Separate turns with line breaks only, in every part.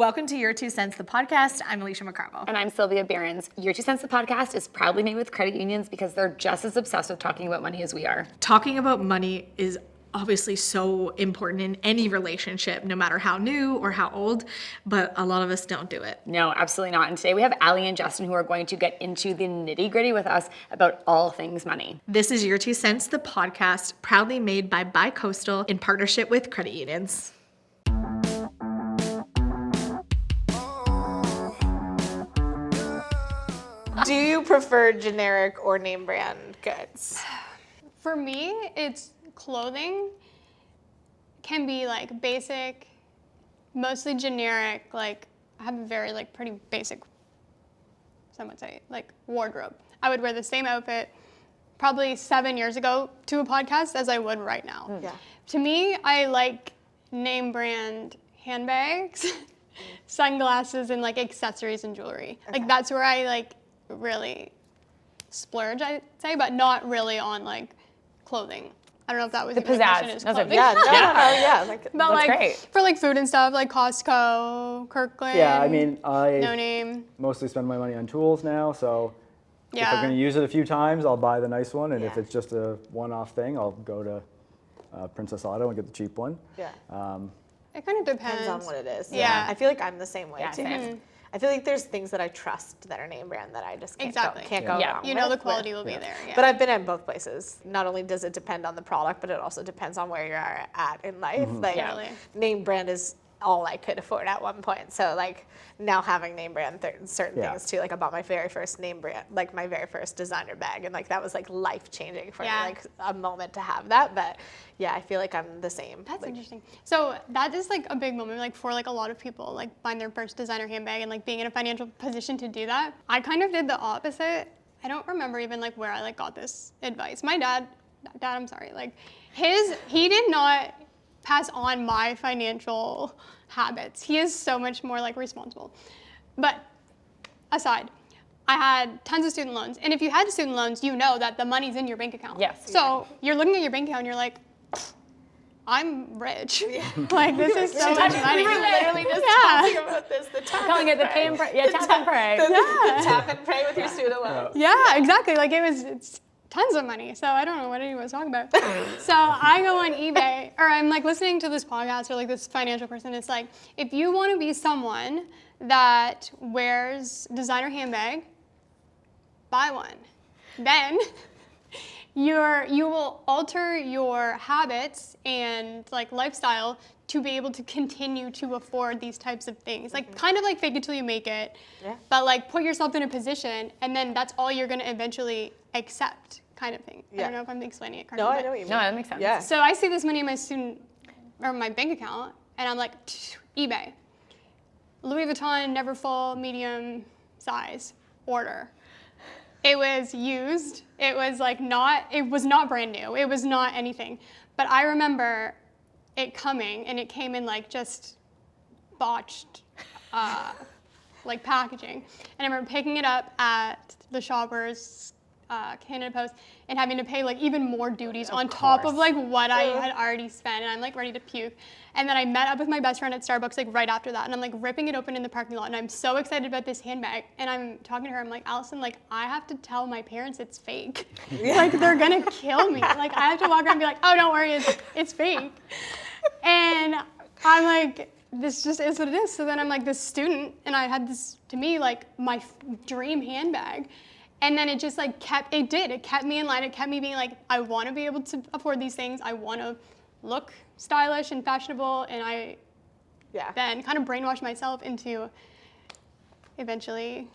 Welcome to Your 2 Cents, the podcast. I'm Alicia Mccarvell.
And I'm Sylvia Beirnes. Your 2 Cents, the podcast is proudly made with credit unions because they're just as obsessed with talking about money as we are.
Talking about money is obviously so important in any relationship, no matter how new or how old, but a lot of us don't do it.
No, absolutely not. And today we have Allie and Justin who are going to get into the nitty-gritty with us about all things money.
This is Your 2 Cents, the podcast, proudly made by Bicoastal in partnership with credit unions.
Do you prefer generic or name brand goods?
For me, it's clothing. Can be like basic, mostly generic. Like I have a very pretty basic, some would say, wardrobe. I would wear the same outfit probably 7 years ago to a podcast as I would right now.
Yeah.
To me, I like name brand handbags, sunglasses, and accessories and jewelry.
Okay.
That's where I really splurge, I'd say, but not really on clothing. I don't know if that was
The
your question
pizzazz.
is
That's
clothing.
Yeah, yeah.
But
That's great.
for food and stuff, like Costco, Kirkland.
Yeah, I mean, I
No Name.
mostly spend my money on tools now, so if I'm
Yeah.
going to use it a few times, I'll buy the nice one, and if
Yeah.
it's just a one-off thing, I'll go to Princess Auto and get the cheap one.
Yeah.
It kind of depends.
Depends on what it is.
Yeah.
I feel like I'm the same way
Yeah,
too.
same.
I feel like there's things that I trust that are name brand that I just can't
Exactly.
go
Yeah.
wrong
You know the
with.
quality will be there. Yeah.
But I've been in both places. Not only does it depend on the product, but it also depends on where you're at in life.
Totally.
Name brand is all I could afford at one point. So now having name brand certain
Yeah.
things too. I bought my very first name brand, my very first designer bag, and that was life changing for
Yeah.
me. A moment to have that. But yeah, I feel like I'm the same.
That's interesting. So that is a big moment for a lot of people buying their first designer handbag and being in a financial position to do that. I kind of did the opposite. I don't remember even where I got this advice. My dad, I'm sorry, he did not pass on my financial habits. He is so much more responsible. But aside, I had tons of student loans. And if you had student loans, you know that the money's in your bank account.
Yes.
So you're looking at your bank account and you're like, I'm rich. This is so much money.
We were literally just
Yeah.
talking about this. The tap
Calling it the pay and pray. Yeah, tap and pray.
the tap and pray with your student loans.
Yeah, exactly. It's tons of money. So I don't know what anyone was talking about. So I go on eBay, or I'm listening to this podcast or this financial person. It's if you want to be someone that wears designer handbag, buy one. Then you will alter your habits and lifestyle to be able to continue to afford these types of things. Kind of fake it till you make it.
Yeah.
But put yourself in a position and then that's all you're gonna eventually accept kind of thing. I
Yeah.
don't know if I'm explaining it correctly.
No, I
but-
know what you mean.
No, that makes sense.
Yeah.
So I see this money in my my bank account and I'm eBay. Louis Vuitton, Neverfull, medium size, order. It was used. It was it was not brand new. It was not anything. But I remember it coming and it came in just botched packaging. And I remember picking it up at the Shoppers Canada Post and having to pay even more duties on top of what I had already spent, and I'm ready to puke. And then I met up with my best friend at Starbucks right after that, and I'm ripping it open in the parking lot, and I'm so excited about this handbag. And I'm talking to her, I'm like, Allison, I have to tell my parents it's fake. They're gonna kill me. I have to walk around and be like, oh, don't worry, it's fake. And I'm this just is what it is. So then I'm this student, and I had this, to me, my dream handbag. And then it just it kept me in line. It kept me being I want to be able to afford these things. I want to look stylish and fashionable. And I then kind of brainwashed myself into eventually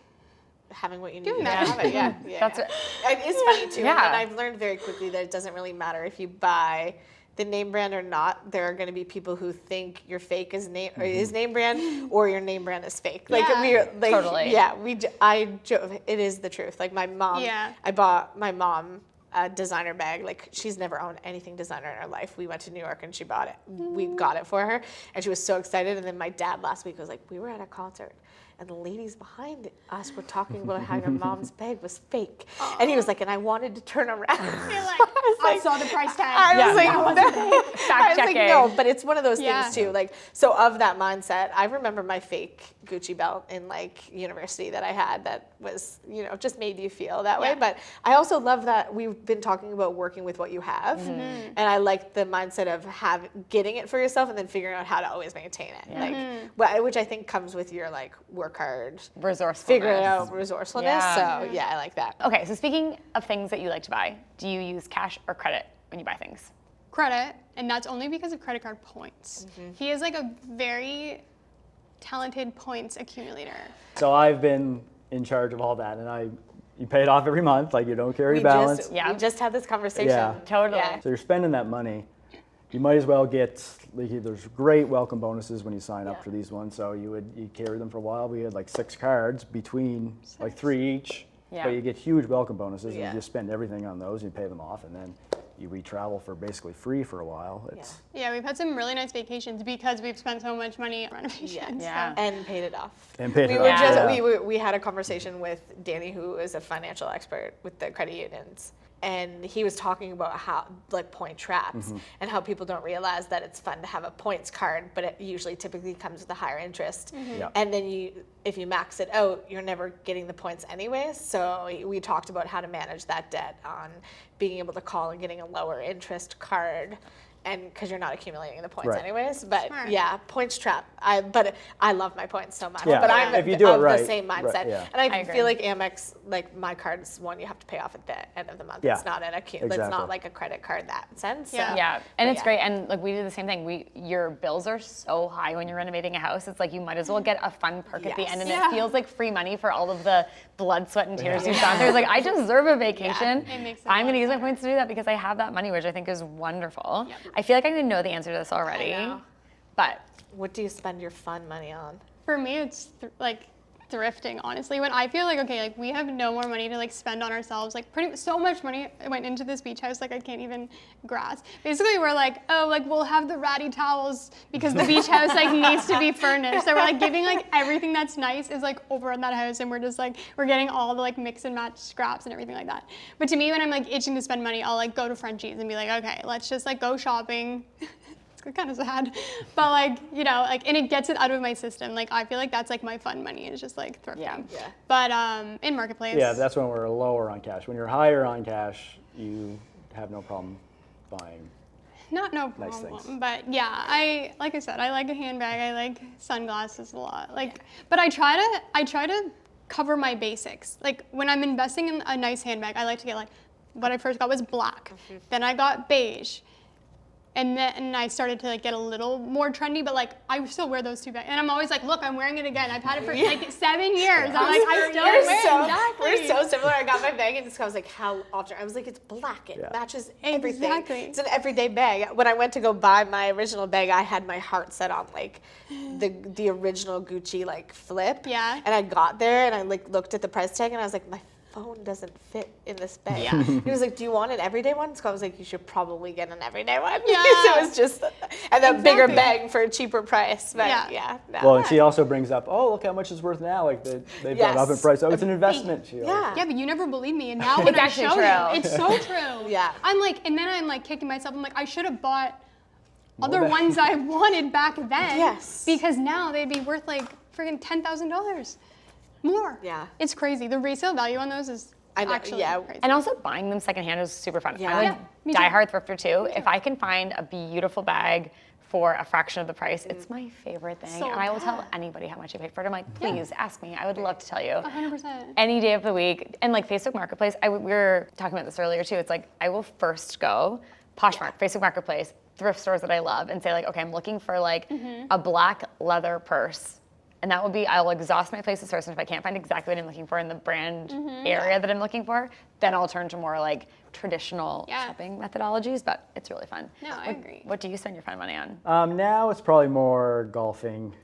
having what you need
Doing
to
that.
have it. Yeah.
That's
It is funny too.
Yeah.
And I've learned very quickly that it doesn't really matter if you buy the name brand or not. There are going to be people who think your fake is name brand or your name brand is fake.
Yeah.
Totally.
Yeah, it is the truth. My mom,
Yeah.
I bought my mom a designer bag. Like, she's never owned anything designer in her life. We went to New York and she bought it. We got it for her and she was so excited. And then my dad last week was like, we were at a concert and the ladies behind us were talking about how your mom's bag was fake. And he was like, and I wanted to turn around.
You're like, I saw the price tag.
I was like, no, but it's one of those
Yeah.
things too. Like, so of that mindset, I remember my fake Gucci belt in like university that I had that was, you know, just made you feel that way. But I also love that we've been talking about working with what you have. And I like the mindset of getting it for yourself and then figuring out how to always maintain it. Like, which I think comes with your like work hard,
Resourcefulness.
figure it out resourcefulness.
Yeah.
So yeah, I like that.
Okay, so speaking of things that you like to buy, do you use cash or credit when you buy things?
Credit, and that's only because of credit card points. He is like a very talented points accumulator.
So I've been in charge of all that, and you pay it off every month, like you don't carry balance.
Yeah.
We just had this conversation.
Yeah.
Totally.
Yeah.
So you're spending that money. You might as well get, like, there's great welcome bonuses when you sign up for these ones. So you carry them for a while. We had like 6 cards between like 3 each.
Yeah.
But you get huge welcome bonuses and
Yeah.
you just spend everything on those, you pay them off, and then we travel for basically free for a while. It's
Yeah, we've had some really nice vacations because we've spent so much money on renovations.
Yeah.
And paid it off.
And paid
we
it
were
off,
just
yeah.
we had a conversation with Danny, who is a financial expert with the credit unions, and he was talking about how like point traps and how people don't realize that it's fun to have a points card, but it usually typically comes with a higher interest.
Yeah.
And then if you max it out, you're never getting the points anyways. So we talked about how to manage that debt on being able to call and getting a lower interest card. And because you're not accumulating the points
Right.
anyways, but
Smart.
yeah, points trap. But I love my points so much.
Yeah,
But I'm
if you do it
of
right,
the same mindset,
right, yeah.
and I
agree.
feel like Amex, like my card is one you have to pay off at the end of the month.
Yeah,
It's not It's
exactly.
not like a credit card in that sense.
Yeah.
So,
Yeah, and
but
it's great. And like we do the same thing. Your bills are so high when you're renovating a house. It's like you might as well get a fun perk at the
Yes.
end, and
Yeah.
it feels like free money for all of the blood, sweat, and tears you've gone through. It's like I deserve a vacation.
It makes it
I'm going to use my
fun.
points to do that because I have that money, which I think is wonderful. I feel like I know the answer to this already,
know.
but
What do you spend your fun money on?
For me, it's like thrifting, honestly. When I feel like, okay, like we have no more money to like spend on ourselves, like so much money went into this beach house, like I can't even grasp. Basically, we're like, oh, like we'll have the ratty towels because the beach house like needs to be furnished. So we're like giving like everything that's nice is like over in that house, and we're just like, we're getting all the like mix and match scraps and everything like that. But to me, when I'm like itching to spend money, I'll like go to Frenchie's and be like, okay, let's just like go shopping. It's kind of sad, but like, you know, like, and it gets it out of my system. Like, I feel like that's like my fun money is just like thrifting.
Yeah.
But in Marketplace.
Yeah, that's when we're lower on cash. When you're higher on cash, you have no problem buying.
Not no
Nice
problem,
things.
but yeah, like I said, I like a handbag. I like sunglasses a lot. Like, but I try to cover my basics. Like when I'm investing in a nice handbag, I like to get like, what I first got was black. Then I got beige. And then I started to like get a little more trendy, but like I still wear those 2 bags. And I'm always like, look, I'm wearing it again. I've had it for like 7 years. I'm like, I still wear it. Exactly.
We're so similar. I got my bag and I was like, how often? I was like, it's black. It
Yeah.
matches everything.
Exactly.
It's an everyday bag. When I went to go buy my original bag, I had my heart set on like the original Gucci like flip.
Yeah.
And I got there and I like looked at the price tag and I was like, my phone doesn't fit in this bag.
Yeah.
He was like, do you want an everyday one? So I was like, you should probably get an everyday one.
Yeah.
Because it was just, and a bigger
Exactly.
bag for a cheaper price. But
Yeah.
yeah. No.
Well, and she also brings up, oh, look how much it's worth now. Like they've gone up in
Yes.
price. Oh, it's an investment. She
Yeah.
Yeah, but you never believe me, and now when
It's
I
actually
show
true.
you, it's so true.
Yeah.
I'm like, and then I'm like kicking myself. I'm like, I should have bought other
back.
ones I wanted back then.
Yes.
Because now they'd be worth like friggin' $10,000 more.
Yeah.
It's crazy. The resale value on those is
I know,
actually
yeah.
crazy.
and also buying them secondhand is super fun.
Yeah.
I'm
Yeah,
a
me too.
diehard thrifter too. If I can find a beautiful bag for a fraction of the price, it's my favorite thing.
So
and I will tell
bad.
anybody how much I paid for it. I'm like, please ask me. I would love to tell you.
100%.
Any day of the week. And like Facebook Marketplace, we were talking about this earlier too. It's like I will first go Poshmark, Facebook Marketplace, thrift stores that I love, and say like, okay, I'm looking for like a black leather purse. And that will be, I'll exhaust my place of search, and if I can't find exactly what I'm looking for in the brand area that I'm looking for, then I'll turn to more like traditional
Yeah.
shopping methodologies, but it's really fun.
No, I agree.
What do you spend your fun money on?
Now it's probably more golfing,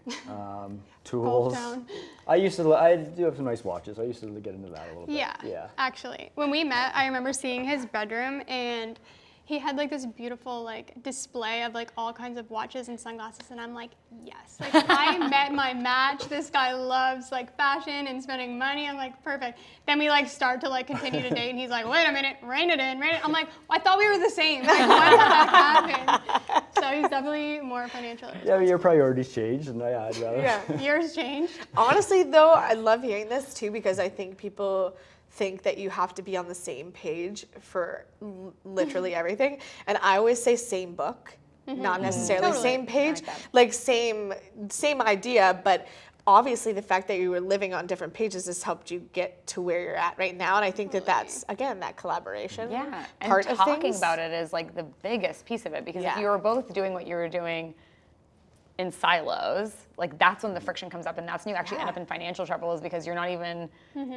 tools.
Town.
I do have some nice watches. I used to get into that a little bit.
Yeah. Actually, when we met, I remember seeing his bedroom, and he had like this beautiful like display of like all kinds of watches and sunglasses, and I'm like, yes, like I met my match. This guy loves like fashion and spending money. I'm like, perfect. Then we like start to like continue to date, and he's like, wait a minute, rein it in. I'm like, I thought we were the same. Like, what the heck happened? So he's definitely more financial.
Yeah, but your priorities changed, and I'd rather.
Yeah.
Yours changed.
Honestly, though, I love hearing this too because I think people think that you have to be on the same page for literally everything. And I always say same book, not necessarily
Totally.
same page,
like
same idea, but obviously the fact that you were living on different pages has helped you get to where you're at right now. And I think that that's, again, that collaboration part
and
of
talking
things.
about it is like the biggest piece of it, because if
Yeah.
you were both doing what you were doing in silos, like that's when the friction comes up, and that's when you actually end up in financial trouble, is because you're not even on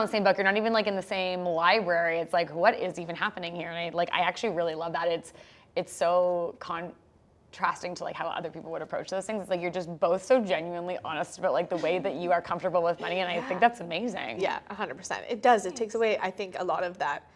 the same book, you're not even like in the same library. It's like, what is even happening here? And I actually really love that. It's so contrasting to like how other people would approach those things. It's like you're just both so genuinely honest about like the way that you are comfortable with money, and I think that's amazing.
Yeah, 100%. It does. It takes away, I think, a lot of that,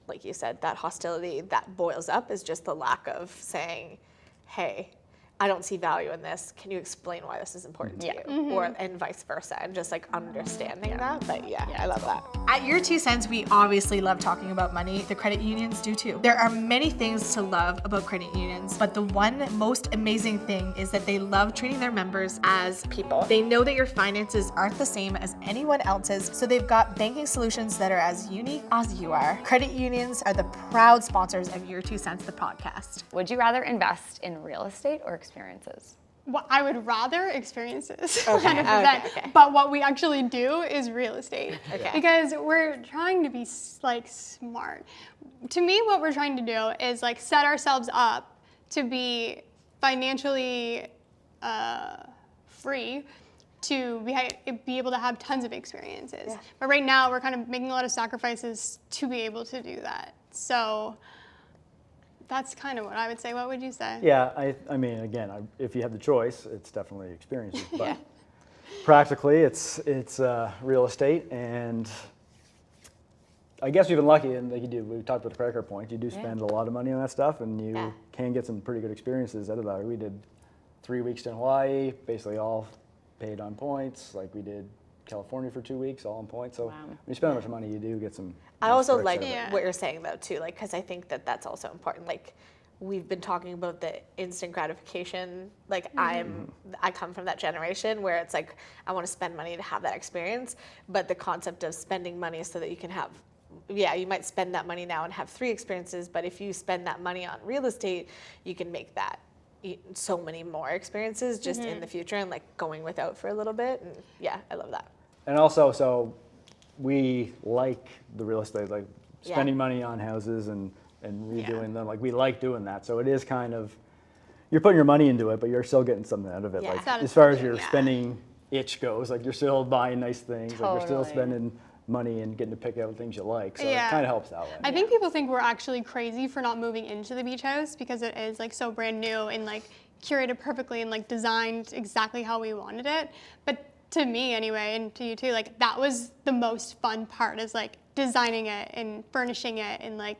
like you said, that hostility that boils up is just the lack of saying, hey, I don't see value in this. Can you explain why this is important to you? Or and vice versa, and just like understanding that. But I love that.
At Your 2 Cents, we obviously love talking about money. The credit unions do too. There are many things to love about credit unions, but the one most amazing thing is that they love treating their members as people. They know that your finances aren't the same as anyone else's, so they've got banking solutions that are as unique as you are. Credit unions are the proud sponsors of Your 2 Cents, the podcast.
Would you rather invest in real estate or experiences?
Well, I would rather experiences,
Okay,
100%.
okay.
But what we actually do is real estate.
Okay.
Because we're trying to be like smart. To me, what we're trying to do is like set ourselves up to be financially free to be able to have tons of experiences.
Yeah.
But right now, we're kind of making a lot of sacrifices to be able to do that. So that's kind of what I would say. What would you say?
Yeah, I mean, again, if you have the choice, it's definitely experiences. But practically, it's real estate, and I guess we've been lucky, and like we talked about the credit card point. You do spend a lot of money on that stuff, and you can get some pretty good experiences out of that. We did 3 weeks in Hawaii, basically all paid on points. Like we did California for 2 weeks, all on points. So when you spend that much money, you do get some.
I
nice
also
perks
like
out of it.
what you're saying though too, like because I think that that's also important. Like we've been talking about the instant gratification. Like I come from that generation where it's like I want to spend money to have that experience, but the concept of spending money so that you can have. Yeah, you might spend that money now and have 3 experiences, but if you spend that money on real estate, you can make that so many more experiences just in the future and like going without for a little bit. And yeah, I love that.
And also, so we like the real estate, like spending money on houses and redoing them. Like we like doing that. So it is kind of, you're putting your money into it, but you're still getting something out of it.
Yeah.
Like as far as your spending itch goes, like you're still buying nice things, like you're still
Totally.
spending money and getting to pick out things you like. So it
Yeah.
kind of helps that way.
I think people think we're actually crazy for not moving into the beach house because it is like so brand new and like curated perfectly and like designed exactly how we wanted it. But to me anyway, and to you too, like that was the most fun part, is like designing it and furnishing it and like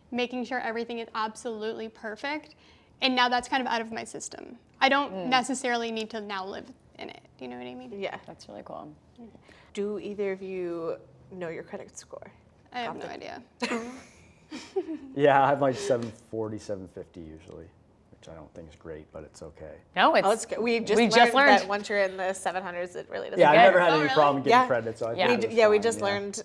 making sure everything is absolutely perfect. And now that's kind of out of my system. I don't necessarily need to now live in it. Do you know what I mean?
Yeah.
That's really cool.
Do either of you know your credit score?
I have no idea.
Yeah, I have like 740, 750 usually, which I don't think is great, but it's okay.
No, it's
Oh, it's good. We just
just
learned
learned.
that once you're in the 700s, it really doesn't
Yeah, I've
matter.
never had
Oh,
any
really?
problem getting
Yeah.
credit, so I
Yeah.
think
We,
it's
yeah, we
fine,
just
yeah.
learned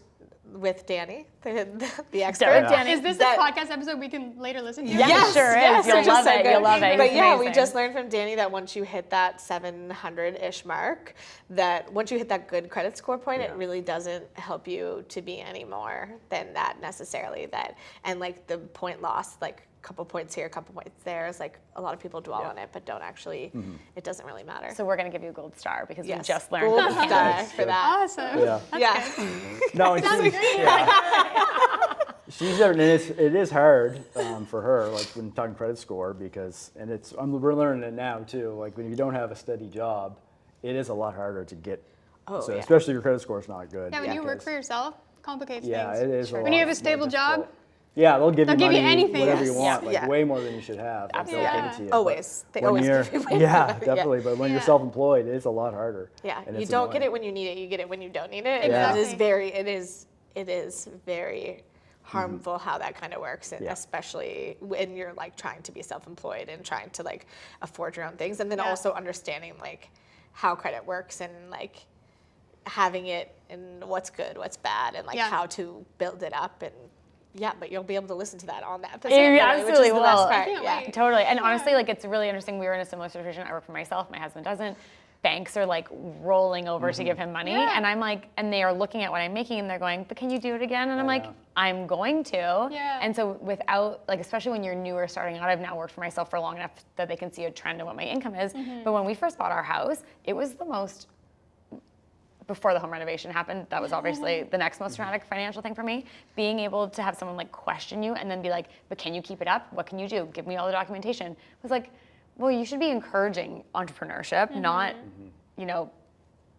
with Danny, the expert.
Sarah Danny.
Is this
That-
a podcast episode we can later listen to?
Yes, sure is. You'll
which is
love
so
it.
good.
You'll love it.
But
He's
yeah, we
amazing.
just learned from Danny that once you hit that 700-ish mark, that once you hit that good credit score point, it really doesn't help you to be any more than that necessarily. And like the point loss, like a couple points here, a couple points there, is like a lot of people dwell on it, but don't actually. It doesn't really matter.
So we're gonna give you a gold star because
yes,
we just learned.
gold
that.
star for that.
Awesome.
Yeah.
Yeah.
No, and she's and it is hard for her, like when talking credit score, because we're learning it now too. Like when you don't have a steady job, it is a lot harder to get
Oh,
So
yeah.
especially if your credit score is not good.
Yeah, when you work
because-
for yourself, complicates
Yeah,
things.
it is.
Sure.
A
When you
lot
have a stable
more difficult.
job,
Yeah, they'll give
they'll
you
give you
money,
anything.
whatever you
Yes.
want, like
Yeah.
way more than you should have. Like, they'll give
Absolutely.
it to you.
Always. They
When
always
you're-
give you way
Yeah,
more.
definitely. But when you're
Yeah.
self-employed, it's a lot harder.
Yeah,
and
you
it's
don't get
annoying.
it when you need it. You get it when you don't need it. And
Exactly.
it is very harmful how that kind of works, and
Yeah.
especially when you're like trying to be self-employed and trying to like afford your own things, and then
Yeah.
also understanding like how credit works and like having it and what's good, what's bad, and like
Yeah.
how to build it up. And yeah, but you'll be able to listen to that on the episode.
You
really,
absolutely
which is the best
will.
part.
I can't
Yeah.
wait.
Totally. And honestly, like it's really interesting. We were in a similar situation. I work for myself. My husband doesn't. Banks are like rolling over to give him money.
Yeah.
And I'm like, and they are looking at what I'm making and they're going, but can you do it again? And I'm like,
know.
I'm going to.
Yeah.
And so without, like, especially when you're newer starting out, I've now worked for myself for long enough that they can see a trend in what my income is. But when we first bought our house, it was the most, before the home renovation happened, that was obviously the next most traumatic financial thing for me. Being able to have someone like question you and then be like, but can you keep it up? What can you do? Give me all the documentation. It was like, well, you should be encouraging entrepreneurship, not, you know,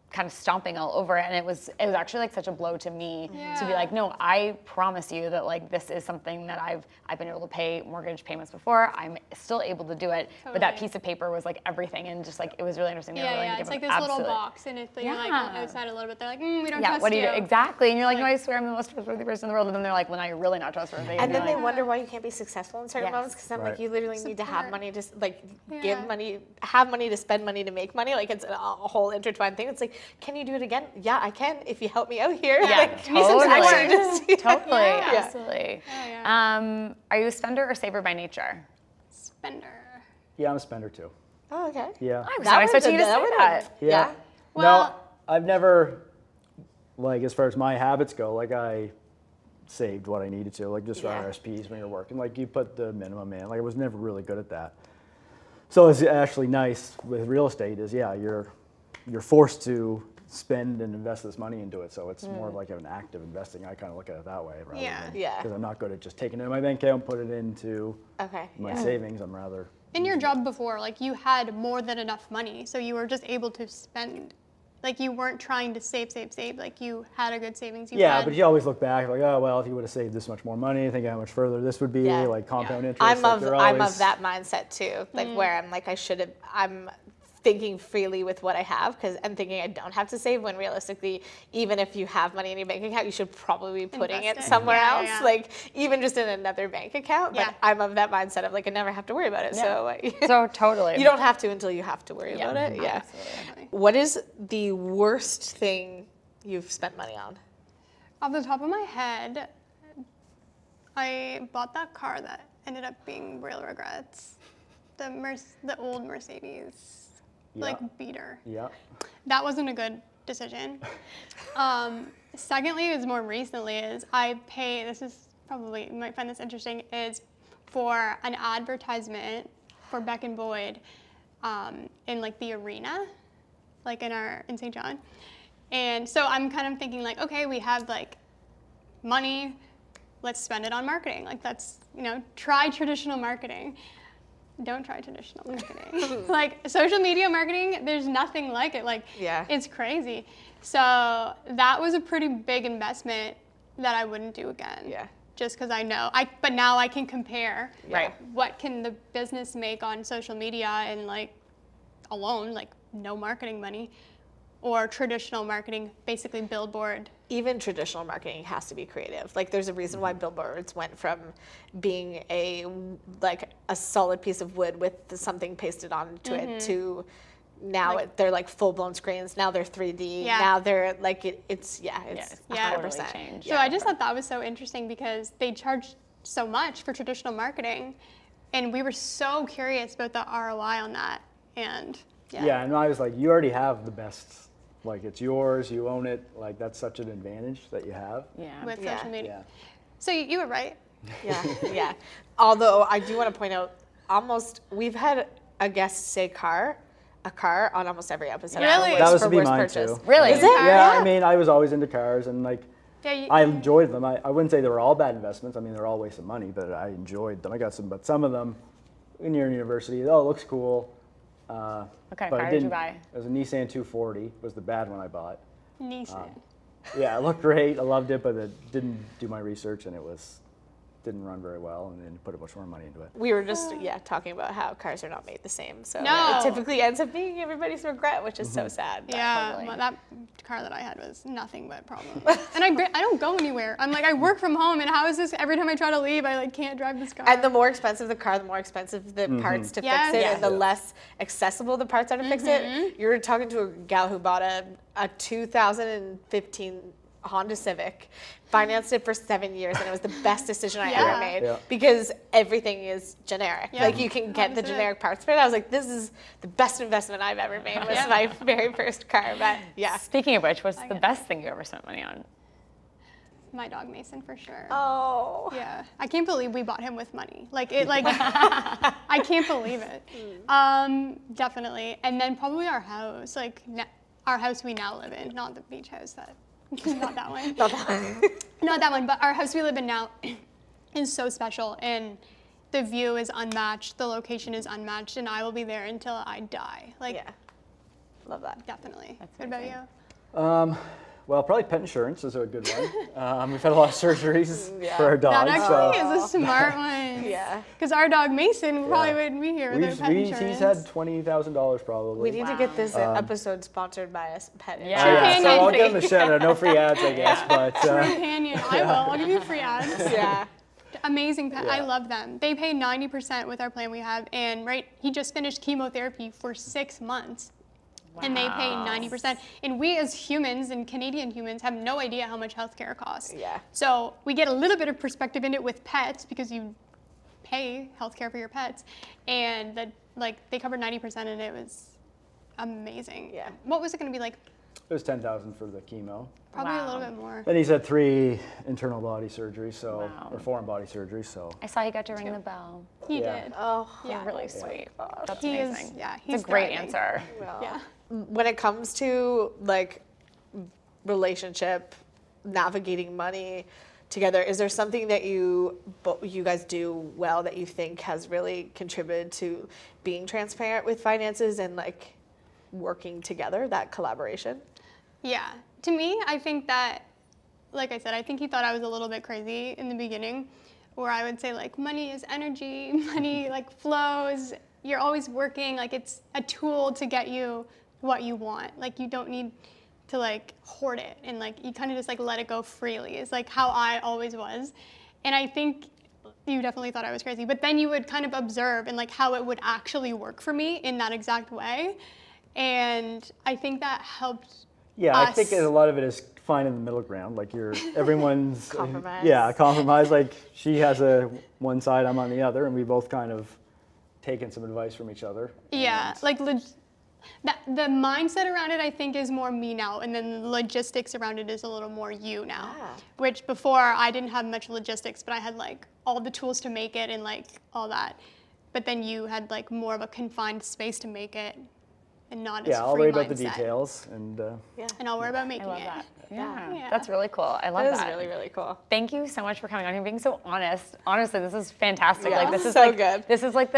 kind of stomping all over it. And it was actually like such a blow to me to be
Yeah.
like, no, I promise you that like this is something that I've been able to pay mortgage payments before. I'm still able to do it. But that
Totally.
piece of paper was like everything, and just like it was really interesting. They were willing to
Yeah,
give
it's like
them
this little
absolute-
box, and if you're like
Yeah.
outside a little bit, they're like, we don't
Yeah,
trust
what do you do? Exactly. And you're like, no,
Like-
I swear I'm the most trustworthy person in the world. And then they're like, well, now you're really not trustworthy.
And then
you're
they
like,
wonder why you can't be successful in certain
Yes.
moments, because I'm like,
Right.
you literally need to have
Support.
money to like
Yeah.
give money, have money to spend money to make money. Like it's a whole intertwined thing. It's like, can you do it again? Yeah, I can if you help me out here.
Yeah,
like, give me some
totally.
support. Just-
Totally,
Yeah.
absolutely.
Yeah,
Are you a spender or saver by nature?
Spender.
Yeah, I'm a spender too.
Oh, okay.
Yeah.
I was
That
not
would've
expecting you to
been-
say
would've
that.
been-
Yeah.
Well-
no, I've never, like, as far as my habits go, like, I saved what I needed to, like, just for
Yeah.
RSPs when you're working. Like, you put the minimum in. Like, I was never really good at that. So it's actually nice with real estate is, yeah, you're forced to spend and invest this money into it. So it's more of like an active investing. I kind of look at it that way rather
Yeah.
than,
Yeah.
because I'm not good at just taking it in my bank account, put it into
Okay.
my
yeah.
savings. I'm rather
In your job before, like you had more than enough money, so you were just able to spend. Like you weren't trying to save. Like you had a good savings. You
Yeah,
had,
but you always look back like, oh well, if you would have saved this much more money, think how much further this would be,
Yeah.
like compound interest.
I'm
like
of
they're
I'm
always-
of that mindset too. Like where I'm like I'm thinking freely with what I have and thinking I don't have to save, when realistically, even if you have money in your bank account, you should probably be putting
Invest
it
it.
somewhere
Yeah,
else,
yeah.
like even just in another bank account. But
Yeah.
I'm of that mindset of like I never have to worry about it. So
So totally.
you don't have to until you have to worry
Yeah,
about it. Yeah.
Absolutely.
What is the worst thing you've spent money on?
Off the top of my head, I bought that car that ended up being real regrets. The old Mercedes, like beater.
Yeah.
That wasn't a good decision. Secondly, is more recently is I pay. This is probably you might find this interesting. Is for an advertisement for Beck and Boyd in like the arena, like in St. John. And so I'm kind of thinking like, okay, we have like money, let's spend it on marketing. Like that's, try traditional marketing. Don't try traditional marketing. Like social media marketing, there's nothing like it. Like
Yeah.
it's crazy. So that was a pretty big investment that I wouldn't do again.
Yeah.
Just because I know, but now I can compare.
Right.
What can the business make on social media and like alone, like no marketing money, or traditional marketing, basically billboard.
Even traditional marketing has to be creative. Like there's a reason why billboards went from being a solid piece of wood with something pasted onto it to now they're like full blown screens. Now they're 3D.
Yeah.
Now they're like it's
Yeah,
100%.
totally changed.
So I just thought that was so interesting because they charge so much for traditional marketing, and we were so curious about the ROI on that. And
Yeah, and I was like, you already have the best. Like it's yours, you own it. Like that's such an advantage that you have.
Yeah.
with
Yeah.
social media.
Yeah.
So you were right.
Yeah, yeah. Although I do want to point out, we've had a guest say a car on almost every episode.
Really?
Worst
That was
for
to be
worst
mine
purchase.
too.
Really?
Is it?
Yeah, I mean, I was always into cars and like
Yeah,
I enjoyed them. I wouldn't say they were all bad investments. I mean, they're all waste of money, but I enjoyed them. I got some, but some of them, when you're in university, it looks cool.
What kind
but
of car
it
did you
didn't-
buy?
It was a Nissan 240. Was the bad one I bought.
Nice.
Yeah, it looked great. I loved it, but it didn't do my research, and didn't run very well, and then put a bunch more money into it.
We were just talking about how cars are not made the same, so
No.
it typically ends up being everybody's regret, which is so sad. but-
Yeah,
Totally.
that car that I had was nothing but problems. And I don't go anywhere. I'm like, I work from home, and how is this? Every time I try to leave, I like can't drive this car.
And the more expensive the car, the more expensive the parts to
Yes.
fix it,
Yeah.
and the less accessible the parts are to fix it. You were talking to a gal who bought a 2015 Honda Civic, financed it for 7 years, and it was the best decision I
Yeah.
ever made
Yeah.
because everything is generic.
Yeah.
Like you can get the
100%.
generic parts for it. I was like, this is the best investment I've ever made. Was
Yeah.
my very first car, but yeah.
Speaking of which, what's the
get
best thing you ever spent money on?
My dog Mason for sure.
Oh.
Yeah, I can't believe we bought him with money. Like it, like I can't believe it. Definitely, and then probably our house, like our house we now live in, not the beach house that, not that one,
Not that.
not that one, but our house we live in now is so special, and the view is unmatched, the location is unmatched, and I will be there until I die. Like
Yeah. Love that.
definitely.
That's
What about
amazing.
you?
Well, probably pet insurance is a good one. We've had a lot of surgeries for our
That
dogs.
actually
So
is a smart one.
Yeah.
Because our dog Mason probably wouldn't be here without pet
he's
insurance.
had $20,000 probably.
We need to get this episode sponsored by a pet
Yeah.
Oh, yeah, so
Companion.
I'll give them a shout out. No free ads, I guess, but
Companion. I will. I'll give you free ads.
Yeah.
Amazing pet. I
Yeah.
love them. They pay 90% with our plan we have, and he just finished chemotherapy for 6 months. And they pay 90%. And we as humans and Canadian humans have no idea how much healthcare costs.
Yeah.
So we get a little bit of perspective in it with pets because you pay healthcare for your pets. And they covered 90% and it was amazing.
Yeah.
What was it going to be like?
it was $10,000 for the chemo.
Probably a
Wow.
little bit more.
Then he's had 3 internal body surgeries,
Wow.
or foreign body surgeries, so.
I saw you got to ring the bell.
He
Yeah.
did.
Oh.
Yeah.
Really sweet. That's
He is-
amazing.
yeah,
It's
he's
a great
thriving.
answer.
Well,
Yeah.
when it comes to like relationship, navigating money together, is there something that you guys do well that you think has really contributed to being transparent with finances and like working together, that collaboration?
Yeah. To me, I think that, like I said, I think he thought I was a little bit crazy in the beginning, where I would say like money is energy, money like flows, you're always working, like it's a tool to get you what you want. Like you don't need to like hoard it, and like you kind of just like let it go freely. It's like how I always was. And I think you definitely thought I was crazy, but then you would kind of observe and like how it would actually work for me in that exact way. And I think that helped.
Yeah, I think
us.
a lot of it is finding the middle ground. Like everyone's
Compromise.
Yeah, compromise. Like she has one side, I'm on the other, and we both kind of taken some advice from each other.
Yeah,
And-
like the mindset around it, I think, is more me now, and then the logistics around it is a little more you now.
Ah.
Which before I didn't have much logistics, but I had like all the tools to make it and like all that. But then you had like more of a confined space to make it, and not as
yeah, I'll
free
worry about the
mindset.
details, and
And I'll worry about
I
making
love
it.
that.
Yeah.
Yeah. That's really cool. I love
That is
that.
really, really cool.
Thank you so much for coming on and being so honest. Honestly, this is fantastic.
Yeah,
Like this is
so
like
good.
this is like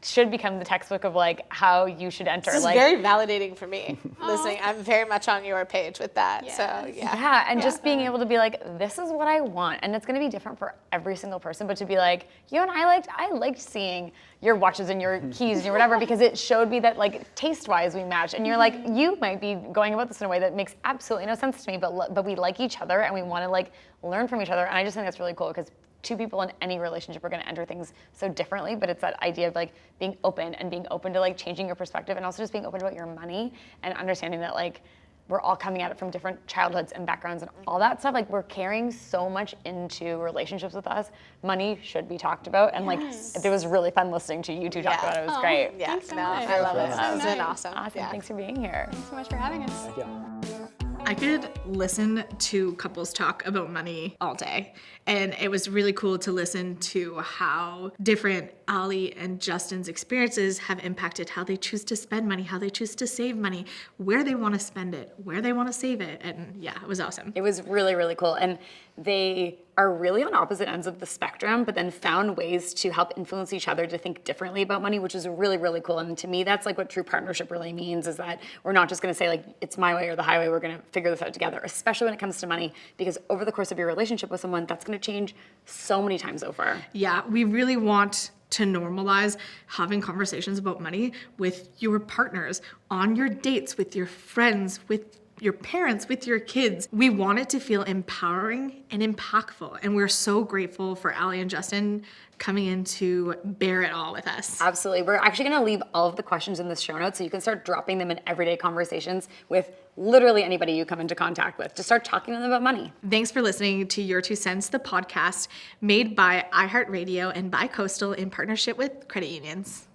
should become the textbook of like how you should enter.
This is
like
very validating for me. Listening, I'm very much on your page with that. So
Yes.
yeah.
yeah, and just being able to be like, this is what I want, and it's going to be different for every single person. But to be like, you and I liked seeing your watches and your keys and your whatever because it showed me that like taste-wise we match. And you're like, you might be going about this in a way that makes absolutely no sense to me, but we like each other and we want to like learn from each other. And I just think that's really cool because two people in any relationship are going to enter things so differently, but it's that idea of like being open to like changing your perspective and also just being open about your money and understanding that like we're all coming at it from different childhoods and backgrounds and all that stuff. Like we're carrying so much into relationships with us. Money should be talked about. And like it was really fun listening to you two talk
Yeah.
about it. It was
Aw.
great.
Yeah,
Thanks so
no,
much.
I love it.
That's
It's been
nice.
awesome.
Awesome.
Yeah.
Thanks for being here.
Thanks so much for having us.
yeah.
I could listen to couples talk about money all day. And it was really cool to listen to how different Allie and Justin's experiences have impacted how they choose to spend money, how they choose to save money, where they want to spend it, where they want to save it. And yeah, it was awesome.
It was really, really cool. And they are really on opposite ends of the spectrum, but then found ways to help influence each other to think differently about money, which is really, really cool. And to me, that's like what true partnership really means, is that we're not just gonna say like, it's my way or the highway, we're gonna figure this out together, especially when it comes to money, because over the course of your relationship with someone, that's gonna change so many times over.
Yeah, we really want to normalize having conversations about money with your partners, on your dates, with your friends, with your parents, with your kids. We want it to feel empowering and impactful. And we're so grateful for Allie and Justin coming in to bear it all with us.
Absolutely. We're actually going to leave all of the questions in the show notes so you can start dropping them in everyday conversations with literally anybody you come into contact with. Just start talking to them about money.
Thanks for listening to Your Two Cents, the podcast made by iHeart Radio and by Coastal in partnership with credit unions.